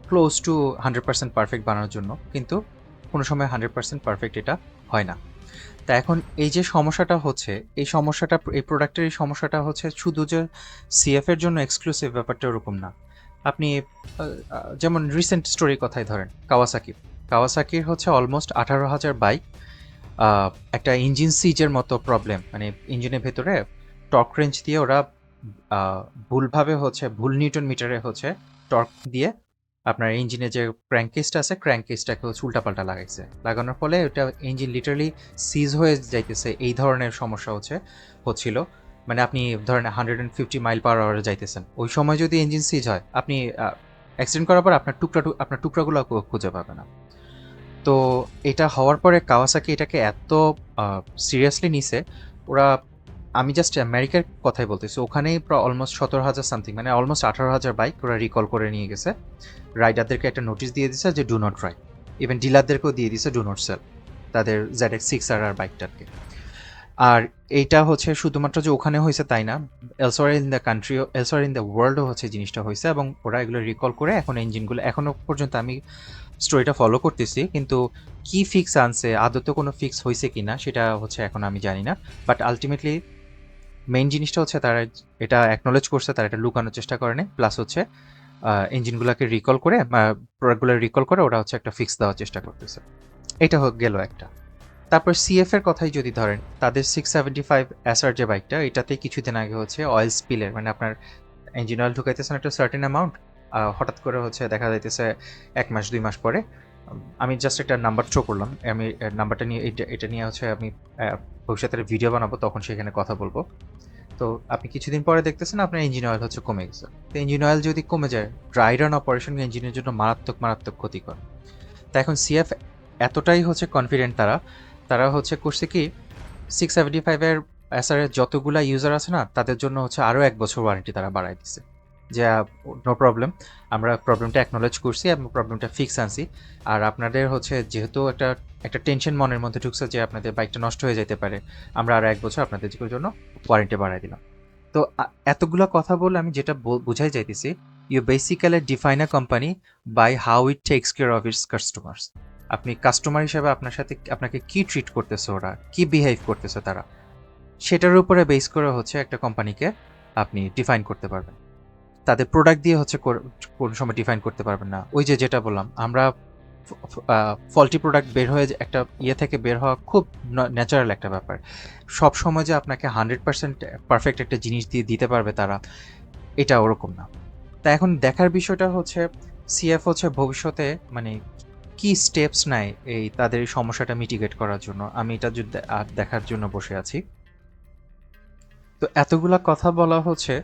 A: ক্লোজ টু 100% পারফেক্ট বানানোর জন্য, কিন্তু কোনো সময় 100% পারফেক্ট এটা হয় না। তা এখন এই যে সমস্যাটা হচ্ছে, এই সমস্যাটা, এই প্রোডাক্টের এই সমস্যাটা হচ্ছে শুধু যে সিএফ এর জন্য এক্সক্লুসিভ, ব্যাপারটা ওরকম না। আপনি যেমন রিসেন্ট স্টোরির কথাই ধরেন, কাওয়াসাকির হচ্ছে অলমোস্ট 18,000 বাইক একটা ইঞ্জিন সিজের মতো প্রবলেম, মানে ইঞ্জিনের ভেতরে টর্ক রেঞ্জ দিয়ে ওরা ভুলভাবে হচ্ছে ভুল নিউটন মিটারে হচ্ছে টর্ক দিয়ে আপনার ইঞ্জিনে যে ক্র্যাঙ্কেসটা আছে ক্র্যাঙ্কেসটাকে হচ্ছে উল্টাপাল্টা লাগানোর ফলে ওটা ইঞ্জিন লিটারালি সিজ হয়ে যাইতেছে। এই ধরনের সমস্যা হচ্ছিল। মানে আপনি ধরেন 150 মাইল/আওয়ারে যাইতেছেন, ওই সময় যদি ইঞ্জিন সিজ হয়, আপনি অ্যাক্সিডেন্ট করার পর আপনার টুকরাগুলো খুঁজে পাবে না। তো এটা হওয়ার পরে কাওয়াসাকি এটাকে এত সিরিয়াসলি নিছে, ওরা, আমি জাস্ট আমেরিকার কথাই বলতেছি, ওখানেই অলমোস্ট 17,000 সামথিং, মানে অলমোস্ট 18,000 বাইক ওরা রিকল করে নিয়ে গেছে। রাইডারদেরকে একটা নোটিশ দিয়ে দিছে যে ডু নট রাইড। ইভেন ডিলারদেরকেও দিয়ে দিছে ডু নট সেল তাদের ZX6RR বাইকটাকে। আর এইটা হচ্ছে শুধুমাত্র যে ওখানে হয়েছে তাই না, elsewhere in the country, elsewhere in the ওয়ার্ল্ডও হচ্ছে জিনিসটা হয়েছে, এবং ওরা এগুলো রিকল করে এখন ইঞ্জিনগুলো, এখনও পর্যন্ত আমি স্টোরিটা ফলো করতেছি, কিন্তু কি ফিক্স আনছে, আদতে কোনো ফিক্স হয়েছে কি না সেটা হচ্ছে এখন আমি জানি না। বাট আলটিমেটলি মেইন জিনিসটা হচ্ছে তারা এটা অ্যাকনোলেজ করছে, তারা এটা লুকানোর চেষ্টা করে না, প্লাস হচ্ছে ইঞ্জিনগুলোকে রিকল করে, প্রোডাক্টগুলো রিকল করে ওরা হচ্ছে একটা ফিক্স দেওয়ার চেষ্টা করতেছে। এটা গেল একটা। তারপর সিএফ এর কথাই যদি ধরেন, তাদের 675 SR যে বাইকটা, এটাতে কিছুদিন আগে হচ্ছে অয়েল স্পিলের, মানে আপনার ইঞ্জিন অয়েল ঢুকাইতেছেন একটা সার্টেন অ্যামাউন্ট, হঠাৎ করে হচ্ছে দেখা যাইতেছে 1 মাস 2 মাস পরে, আমি জাস্ট একটা নাম্বার থ্রো করলাম, আমি নাম্বারটা নিয়ে এটা নিয়ে হচ্ছে আমি ভবিষ্যতের ভিডিও বানাবো, তখন সেখানে কথা বলবো। তো আপনি কিছুদিন পরে দেখতেছেন আপনার ইঞ্জিন অয়েল হচ্ছে কমে গেছে। তো ইঞ্জিন অয়েল যদি কমে যায়, ড্রাই রান অপারেশন ইঞ্জিনের জন্য মারাত্মক ক্ষতিকর। তা এখন সিএফ এতটাই হচ্ছে কনফিডেন্ট, তারা হচ্ছে করছে কি, 675-এর এসআর এর যতগুলা ইউজার আছে না, তাদের জন্য হচ্ছে আরও 1 বছর ওয়ারেন্টি তারা বাড়াই দিচ্ছে, যে নো প্রবলেম, আমরা প্রবলেমটা অ্যাকনোলেজ করছি এবং প্রবলেমটা ফিক্স আনছি। আর আপনাদের হচ্ছে যেহেতু একটা টেনশন মনের মধ্যে ঢুকছে যে আপনাদের বাইকটা নষ্ট হয়ে যেতে পারে, আমরা আরও 1 বছর আপনাদের জন্য ওয়ারেন্টি বাড়াই দিলাম। তো এতগুলো কথা বলে আমি যেটা বুঝাই যাইতেছি, you basically define a company by how it takes care of its customers. আপনি কাস্টমার হিসেবে আপনাকে কি ট্রিট করতেছে, ওরা কি বিহেভ করতেছে তারা, সেটার উপরে বেস করে হচ্ছে একটা কোম্পানিকে আপনি ডিফাইন করতে পারবেন। তাদের প্রোডাক্ট দিয়ে হচ্ছে কোন সময় ডিফাইন করতে পারবেন না। ওই যেটা বললাম, আমরা ফল্টি প্রোডাক্ট বের হয়ে একটা থেকে বের হওয়া খুব ন্যাচারাল একটা ব্যাপার। সব সময় যে আপনাকে 100% পারফেক্ট একটা জিনিস দিয়ে দিতে পারবে তারা, এটা ওরকম না। তা এখন দেখার বিষয়টা হচ্ছে সিএফ হচ্ছে ভবিষ্যতে মানে কি স্টেপস নেয় এই তাদের এই সমস্যাটা মিটিগেট করার জন্য, আমি এটা দেখার জন্য বসে আছি। তো এতগুলা কথা বলা হচ্ছে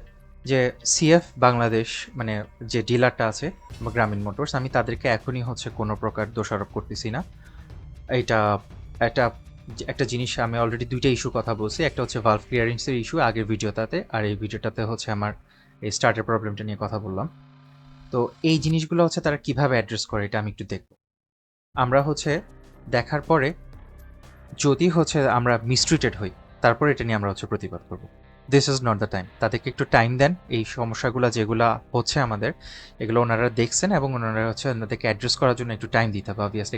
A: যে সিএফ বাংলাদেশ, মানে যে ডিলারটা আছে বা গ্রামীণ মোটরস, আমি তাদেরকে এখনই হচ্ছে কোনো প্রকার দোষারোপ করতেছি না। এটা একটা একটা জিনিস, আমি অলরেডি 2টা ইস্যু কথা বলছি, একটা হচ্ছে ভালভ ক্লিয়ারেন্সের ইস্যু আগের ভিডিওটাতে, আর এই ভিডিওটাতে হচ্ছে আমার এই স্টার্টের প্রবলেমটা নিয়ে কথা বললাম। তো এই জিনিসগুলো হচ্ছে তারা কিভাবে অ্যাড্রেস করে এটা আমি একটু দেখব। আমরা হচ্ছে দেখার পরে যদি হচ্ছে আমরা মিসট্রিটেড হই, তারপরে এটা নিয়ে আমরা হচ্ছে প্রতিবাদ করব। This is not the time. তাদেরকে একটু টাইম দেন, এই সমস্যাগুলো যেগুলো হচ্ছে আমাদের, এগুলো ওনারা দেখছেন এবং ওনারা হচ্ছে ওনাদেরকে অ্যাড্রেস করার জন্য একটু টাইম দিতে হবে। অবভিয়াসলি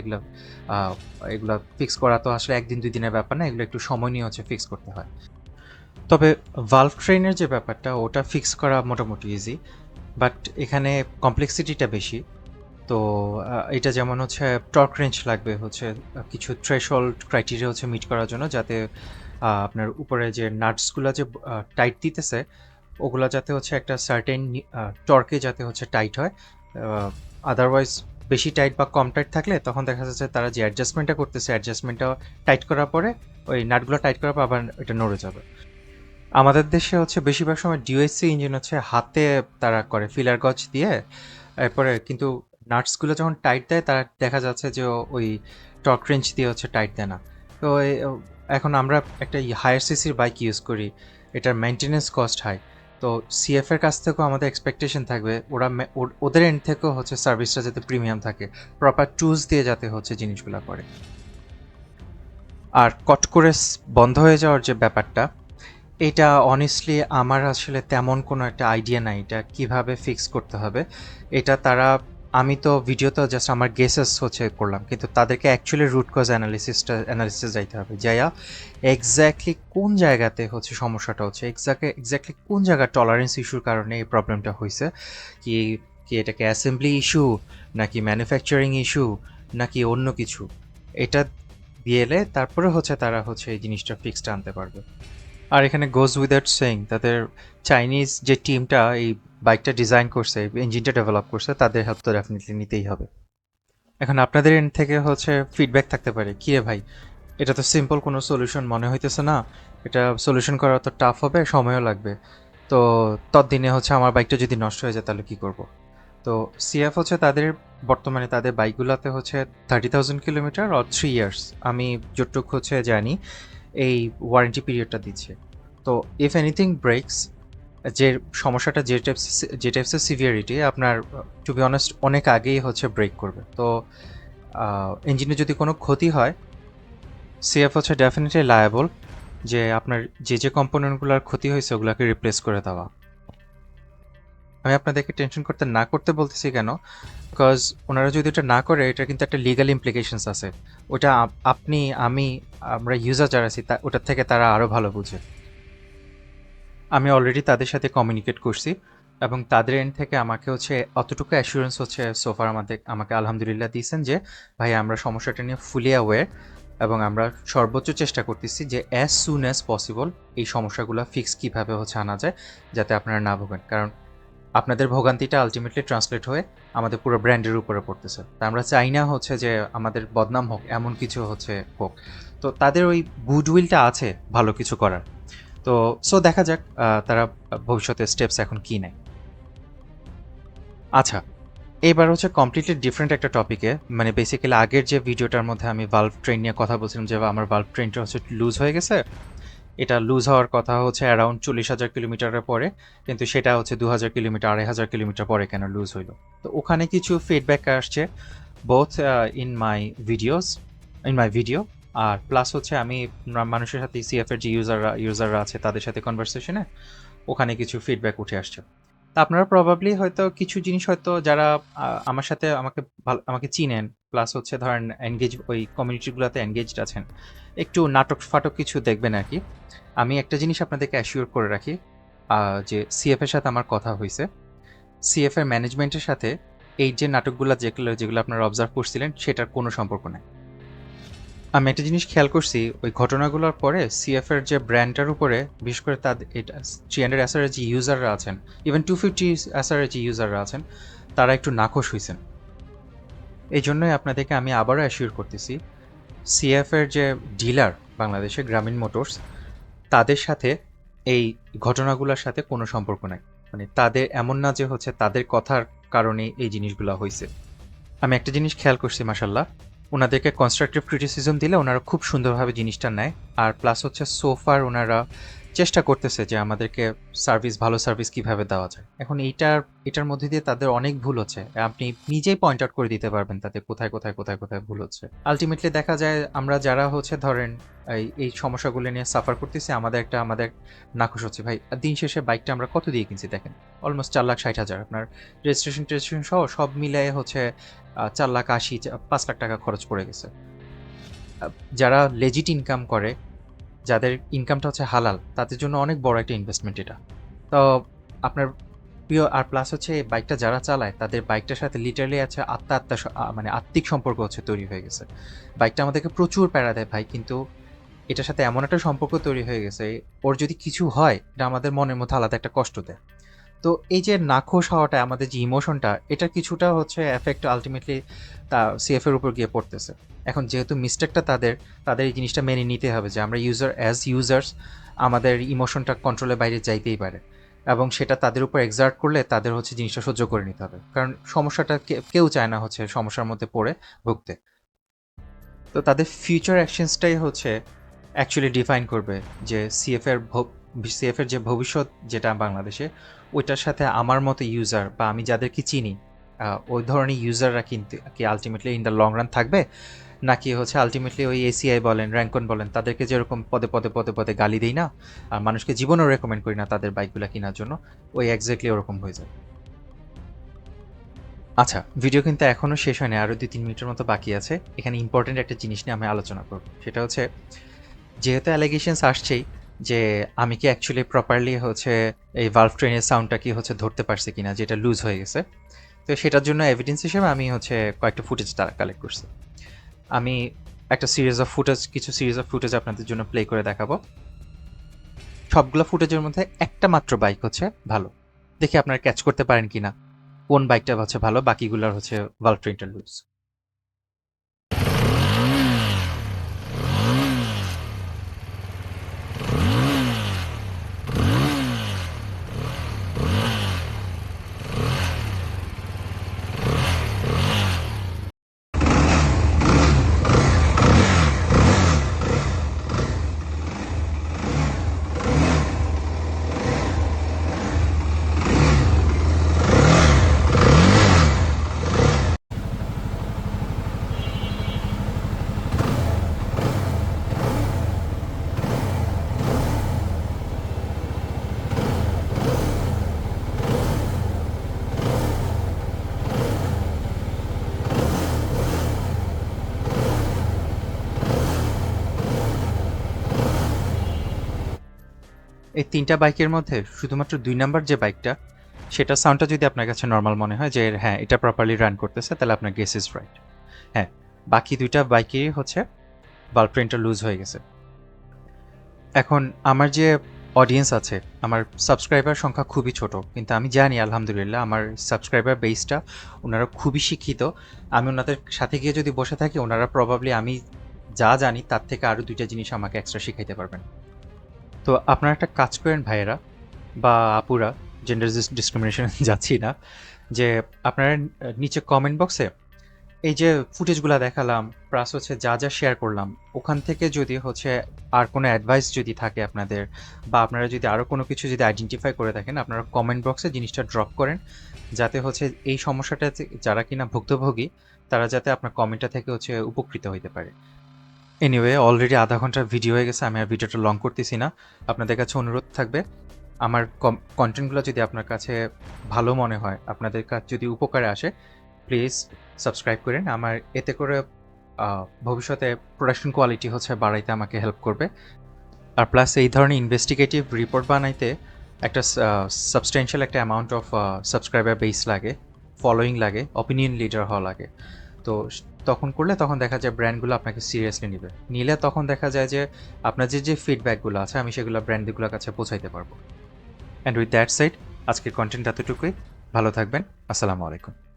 A: এগুলো ফিক্স করা তো আসলে 1 দিন 2 দিনের ব্যাপার না, এগুলো একটু সময় নিয়ে হচ্ছে ফিক্স করতে হয়। তবে ভালভ ট্রেনের যে ব্যাপারটা, ওটা ফিক্স করা মোটামুটি ইজি, বাট এখানে কমপ্লেক্সিটিটা বেশি। তো এটা যেমন হচ্ছে টর্ক রেঞ্জ লাগবে হচ্ছে কিছু থ্রেশহোল্ড ক্রাইটেরিয়া হচ্ছে মিট করার জন্য, যাতে আপনার উপরে যে নাটসগুলো যে টাইট দিতেছে ওগুলা যাতে হচ্ছে একটা সার্টেন টর্কে যাতে হচ্ছে টাইট হয়। আদারওয়াইজ বেশি টাইট বা কম টাইট থাকলে তখন দেখা যাচ্ছে তারা যে অ্যাডজাস্টমেন্টটা করতেছে অ্যাডজাস্টমেন্টটা টাইট করার পরে ওই নাটগুলো টাইট করার পর আবার এটা নড়ে যাবে। আমাদের দেশে হচ্ছে বেশিরভাগ সময় ডিওএসসি ইঞ্জিন হচ্ছে হাতে তারা করে ফিলার গজ দিয়ে। এরপরে কিন্তু নাটসগুলো যখন টাইট দেয় তারা দেখা যাচ্ছে যে ওই টর্ক রেঞ্চ দিয়ে হচ্ছে টাইট দেয় না। তো এখন আমরা একটা হায়ার সিসির বাইক ইউজ করি, এটার মেনটেনেন্স কস্ট হাই। তো সিএফ এর কাছ থেকেও আমাদের এক্সপেকটেশন থাকবে ওরা ওদের এন্ড থেকেও হচ্ছে সার্ভিসটা যাতে প্রিমিয়াম থাকে, প্রপার টুলস দিয়ে যাতে হচ্ছে জিনিসগুলো করে। আর কট করে বন্ধ হয়ে যাওয়ার যে ব্যাপারটা, এটা অনেস্টলি আমার আসলে তেমন কোনো একটা আইডিয়া নাই এটা কিভাবে ফিক্স করতে হবে। এটা তারা, আমি তো ভিডিওতে জাস্ট আমার গেসেস হচ্ছে করলাম, কিন্তু তাদেরকে অ্যাকচুয়ালি রুট কজ অ্যানালিসিস যাইতে হবে, যাইয়া এক্স্যাক্টলি কোন জায়গাতে হচ্ছে সমস্যাটা হচ্ছে, এক্স্যাক্টলি কোন জায়গায় টলারেন্স ইস্যুর কারণে এই প্রবলেমটা হয়েছে, কি কি এটাকে অ্যাসেম্বলি ইস্যু নাকি ম্যানুফ্যাকচারিং ইস্যু নাকি অন্য কিছু, এটা দিয়েলে তারপরে হচ্ছে তারা হচ্ছে এই জিনিসটা ফিক্সড আনতে পারবে। আর এখানে গোজ উইদাউট সেইং তাদের চাইনিজ যে টিমটা এই বাইকটা ডিজাইন করছে, ইঞ্জিনটা ডেভেলপ করছে, তাদের হেল্প তো ডেফিনেটলি নিতেই হবে। এখন আপনাদের এন্ড থেকে হচ্ছে ফিডব্যাক থাকতে পারে, কি রে ভাই এটা তো সিম্পল কোনো সলিউশন মনে হইতেছে না, এটা সলিউশন করা তো টাফ হবে, সময়ও লাগবে। তো ততদিনে হচ্ছে আমার বাইকটা যদি নষ্ট হয়ে যায় তাহলে কি করব। তো সিএফ হচ্ছে তাদের বর্তমানে তাদের বাইকগুলোতে হচ্ছে 30,000 কিলোমিটার অর 3 ইয়ার্স, আমি যতটুকু হচ্ছে জানি এই ওয়ারেন্টি পিরিয়ডটা দিচ্ছে। তো ইফ এনিথিং ব্রেকস, যে সমস্যাটা যে টাইপসের সিভিয়ারিটি আপনার, টু বি অনেস্ট অনেক আগেই হচ্ছে ব্রেক করবে। তো ইঞ্জিনে যদি কোনো ক্ষতি হয় সিএফ হচ্ছে ডেফিনেটলি লায়াবল যে আপনার যে কম্পোনেন্টগুলোর ক্ষতি হয়েছে ওগুলোকে রিপ্লেস করে দেওয়া। আমি আপনাদেরকে টেনশন করতে না করতে বলতেছি কেন, বিকজ ওনারা যদি এটা না করে এটা কিন্তু একটা লিগাল ইমপ্লিকেশনস আছে। ওটা আপনি আমি আমরা ইউজার যারা আছি ওটার থেকে তারা আরও ভালো বুঝে। আমি অলরেডি তাদের সাথে কমিউনিকেট করছি এবং তাদের এন্ড থেকে আমাকে হচ্ছে অতটুকু অ্যাসুরেন্স হচ্ছে সোফার আমাকে আলহামদুলিল্লাহ দিয়েছেন যে ভাই আমরা সমস্যাটা নিয়ে ফুলি অ্যাওয়্যার এবং আমরা সর্বোচ্চ চেষ্টা করতেছি যে অ্যাজ সুন অ্যাজ পসিবল এই সমস্যাগুলো ফিক্স কীভাবে হচ্ছে আনা যায় যাতে আপনারা না ভোগেন। কারণ আপনাদের ভোগান্তিটা আলটিমেটলি ট্রান্সলেট হয়ে আমাদের পুরো ব্র্যান্ডের উপরে পড়তেছে। তা আমরা চাই না হচ্ছে যে আমাদের বদনাম হোক, এমন কিছু হচ্ছে হোক। তো তাদের ওই গুডউইলটা আছে ভালো কিছু করার। তো সো দেখা যাক তারা ভবিষ্যতে স্টেপস এখন কী নেয়। আচ্ছা, এবার হচ্ছে কমপ্লিটলি ডিফারেন্ট একটা টপিকে, মানে বেসিক্যালি আগের যে ভিডিওটার মধ্যে আমি ভালভ ট্রেন নিয়ে কথা বলছিলাম যে আমার ভালভ ট্রেনটা হচ্ছে লুজ হয়ে গেছে। এটা লুজ হওয়ার কথা হচ্ছে অ্যারাউন্ড 40,000 কিলোমিটারের পরে, কিন্তু সেটা হচ্ছে 2,000 কিলোমিটার 2,500 কিলোমিটার পরে কেন লুজ হইলো। তো ওখানে কিছু ফিডব্যাক আসছে বোথ ইন মাই ভিডিও, আর প্লাস হচ্ছে আমি মানুষের সাথে সিএফ এর যে ইউজাররা আছে তাদের সাথে কনভারসেশনে ওখানে কিছু ফিডব্যাক উঠে আসছে। তা আপনারা প্রবাবলি হয়তো কিছু জিনিস হয়তো যারা আমার সাথে আমাকে চিনেন, প্লাস হচ্ছে ধরেন ওই কমিউনিটিগুলোতে এনগেজড আছেন, একটু নাটক ফাটক কিছু দেখবেন আর কি। আমি একটা জিনিস আপনাদেরকে অ্যাসিওর করে রাখি, যে সিএফ এর সাথে আমার কথা হয়েছে, সিএফ এর ম্যানেজমেন্টের সাথে এই যে নাটকগুলো যেগুলো আপনারা অবজার্ভ করছিলেন সেটার কোনো সম্পর্ক নেই। আমি একটা জিনিস খেয়াল করছি, ওই ঘটনাগুলোর পরে সিএফ এর যে ব্র্যান্ডটার উপরে, বিশেষ করে তাদের এটা 300 এসআর এর যে ইউজাররা আছেন, ইভেন 250 এসআর এর যে ইউজাররা আছেন, তারা একটু নাখোশ হয়েছেন। এই জন্যই আপনাদেরকে আমি আবারও অ্যাসিওর করতেছি, সিএফ এর যে ডিলার বাংলাদেশে গ্রামীণ মোটরস, তাদের সাথে এই ঘটনাগুলোর সাথে কোনো সম্পর্ক নাই। মানে তাদের এমন না যে হচ্ছে তাদের কথার কারণে এই জিনিসগুলো হয়েছে। আমি একটা জিনিস খেয়াল করছি মাশাল্লাহ, ওনাদেরকে কনস্ট্রাকটিভ ক্রিটিসিজম দিলে ওনারা খুব সুন্দরভাবে জিনিসটা নেয়। আর প্লাস হচ্ছে সোফার ওনারা চেষ্টা করতেছে যে আমাদেরকে ভালো সার্ভিস কিভাবে দেওয়া যায়। এখন এটার মধ্যে দিয়ে তাদের অনেক ভুল হচ্ছে, আপনি নিজেই পয়েন্ট আউট করে দিতে পারবেন তাদের কোথায় কোথায় কোথায় কোথায় ভুল হচ্ছে। আলটিমেটলি দেখা যায় আমরা যারা হচ্ছে ধরেন এই সমস্যাগুলো নিয়ে সাফার করতেছি, আমাদের নাখোশ হচ্ছে। ভাই দিন শেষে বাইকটা আমরা কত দিয়ে কিনছি দেখেন, অলমোস্ট 4,60,000, আপনার রেজিস্ট্রেশন সহ সব মিলিয়ে হচ্ছে 4,80,000 5 লাখ টাকা খরচ পড়ে গেছে। যারা লেজিট ইনকাম করে, যাদের ইনকামটা হচ্ছে হালাল, তাদের জন্য অনেক বড় একটা ইনভেস্টমেন্ট এটা। তো আপনার প্রিয়, আর প্লাস হচ্ছে বাইকটা যারা চালায় তাদের বাইকটার সাথে লিটারালি আছে মানে আত্মিক সম্পর্ক হচ্ছে তৈরি হয়ে গেছে। বাইকটা আমাদেরকে প্রচুর প্যারা দেয় ভাই, কিন্তু এটার সাথে এমন একটা সম্পর্ক তৈরি হয়ে গেছে, ওর যদি কিছু হয় এটা আমাদের মনের মধ্যে আলাদা একটা কষ্ট দেয়। তো এই যে নাখোশ হওয়াটা, আমাদের যে ইমোশনটা, এটা কিছুটা হচ্ছে এফেক্ট আলটিমেটলি তা সিএফ এর উপর গিয়ে পড়তেছে। এখন যেহেতু মিস্টেকটা তাদের, তাদের এই জিনিসটা মেনে নিতে হবে যে আমরা ইউজার্স আমাদের ইমোশনটা কন্ট্রোলের বাইরে যাইতেই পারে, এবং সেটা তাদের উপর এক্সার্ট করলে তাদের হচ্ছে জিনিসটা সহ্য করে নিতে হবে, কারণ সমস্যাটা কেউ চায় না হচ্ছে সমস্যার মধ্যে পড়ে ভুগতে। তো তাদের ফিউচার অ্যাকশনসটাই হচ্ছে অ্যাকচুয়ালি ডিফাইন করবে যে সিএফ এর যে ভবিষ্যৎ যেটা বাংলাদেশে, ওইটার সাথে আমার মতো ইউজার বা আমি যাদেরকে চিনি ওই ধরনের ইউজাররা কিন্তু কি ultimately in the long run থাকবে, নাকি হচ্ছে আলটিমেটলি ওই এসিআই বলেন, র্যাঙ্কন বলেন, তাদেরকে যেরকম পদে পদে পদে পদে গালি দিই না, আর মানুষকে জীবনেও রেকমেন্ড করি না তাদের বাইকগুলো কেনার জন্য, ওই এক্স্যাক্টলি ওরকম হয়ে যায়। আচ্ছা, ভিডিও কিন্তু এখনও শেষ হয়নি, আরও 2-3 মিনিটের মতো বাকি আছে। এখানে ইম্পর্টেন্ট একটা জিনিস নিয়ে আমি আলোচনা করব, সেটা হচ্ছে যেহেতু অ্যালিগেশনস আসছেই যে আমি কি অ্যাকচুয়ালি প্রপারলি হচ্ছে এই ভালভ ট্রেনের সাউন্ডটা কি হচ্ছে ধরতে পারছি কিনা, যেটা লুজ হয়ে গেছে। তো সেটার জন্য এভিডেন্স হিসেবে আমি হচ্ছে কয়েকটা ফুটেজ তারা কালেক্ট করছি। আমি কিছু সিরিজ অফ ফুটেজ আপনাদের জন্য প্লে করে দেখাবো। সবগুলো ফুটেজের মধ্যে একটা মাত্র বাইক হচ্ছে ভালো, দেখি আপনারা ক্যাচ করতে পারেন কিনা কোন বাইকটা হচ্ছে ভালো, বাকিগুলোর হচ্ছে ভালভ ট্রেনটা লুজ। এই 3টা বাইকের মধ্যে শুধুমাত্র 2 নাম্বার যে বাইকটা, সেটার সাউন্ডটা যদি আপনার কাছে নরমাল মনে হয় যে হ্যাঁ এটা প্রপারলি রান করতেছে, তাহলে আপনার গেস ইজ রাইট। হ্যাঁ, বাকি 2টা বাইকেরই হচ্ছে ভালভ ট্রেনটা লুজ হয়ে গেছে। এখন আমার যে অডিয়েন্স আছে, আমার সাবস্ক্রাইবার সংখ্যা খুবই ছোট, কিন্তু আমি জানি আলহামদুলিল্লাহ আমার সাবস্ক্রাইবার বেসটা ওনারা খুবই শিক্ষিত। আমি ওনাদের সাথে গিয়ে যদি বসে থাকি, ওনারা প্রবাবলি আমি যা জানি তার থেকে আরও 2টা জিনিস আমাকে এক্সট্রা শিখাইতে পারবেন। তো আপনারা একটা কাজ করেন ভাইয়েরা বা আপুরা, জেন্ডার ডিসক্রিমিনেশন যাচ্ছি না, যে আপনারা নিচে কমেন্ট বক্সে এই যে ফুটেজগুলো দেখালাম প্লাস হচ্ছে যা যা শেয়ার করলাম, ওখান থেকে যদি হচ্ছে আর কোনো অ্যাডভাইস যদি থাকে আপনাদের, বা আপনারা যদি আরও কোনো কিছু যদি আইডেন্টিফাই করে থাকেন, আপনারা কমেন্ট বক্সে জিনিসটা ড্রপ করেন, যাতে হচ্ছে এই সমস্যাটাতে যারা কিনা ভুক্তভোগী তারা যাতে আপনার কমেন্টটা থেকে হচ্ছে উপকৃত হইতে পারে। এনিওয়ে, অলরেডি আধা ঘন্টার ভিডিও হয়ে গেছে, আমি আর ভিডিওটা লং করতেছি না। আপনাদের কাছে অনুরোধ থাকবে, আমার কন্টেন্টগুলো যদি আপনার কাছে ভালো মনে হয়, আপনাদের কাছে যদি উপকারে আসে, প্লিজ সাবস্ক্রাইব করেন। আমার এতে করে ভবিষ্যতে প্রোডাকশন কোয়ালিটি হচ্ছে বাড়াইতে আমাকে হেল্প করবে। আর প্লাস এই ধরনের ইনভেস্টিগেটিভ রিপোর্ট বানাইতে একটা সাবস্টেন্সিয়াল একটা অ্যামাউন্ট অফ সাবস্ক্রাইবার বেস লাগে, ফলোয়িং লাগে, অপিনিয়ন লিডার হওয়া লাগে। তো তখন করলে তখন দেখা যায় ব্র্যান্ডগুলো আপনাকে সিরিয়াসলি নিলে তখন দেখা যায় যে আপনার যে ফিডব্যাকগুলো আছে আমি সেগুলো ব্র্যান্ডগুলোর কাছে পৌঁছাইতে পারবো। অ্যান্ড উইথ দ্যাট সাইড আজকের কন্টেন্ট এতটুকুই। ভালো থাকবেন। আসসালামু আলাইকুম।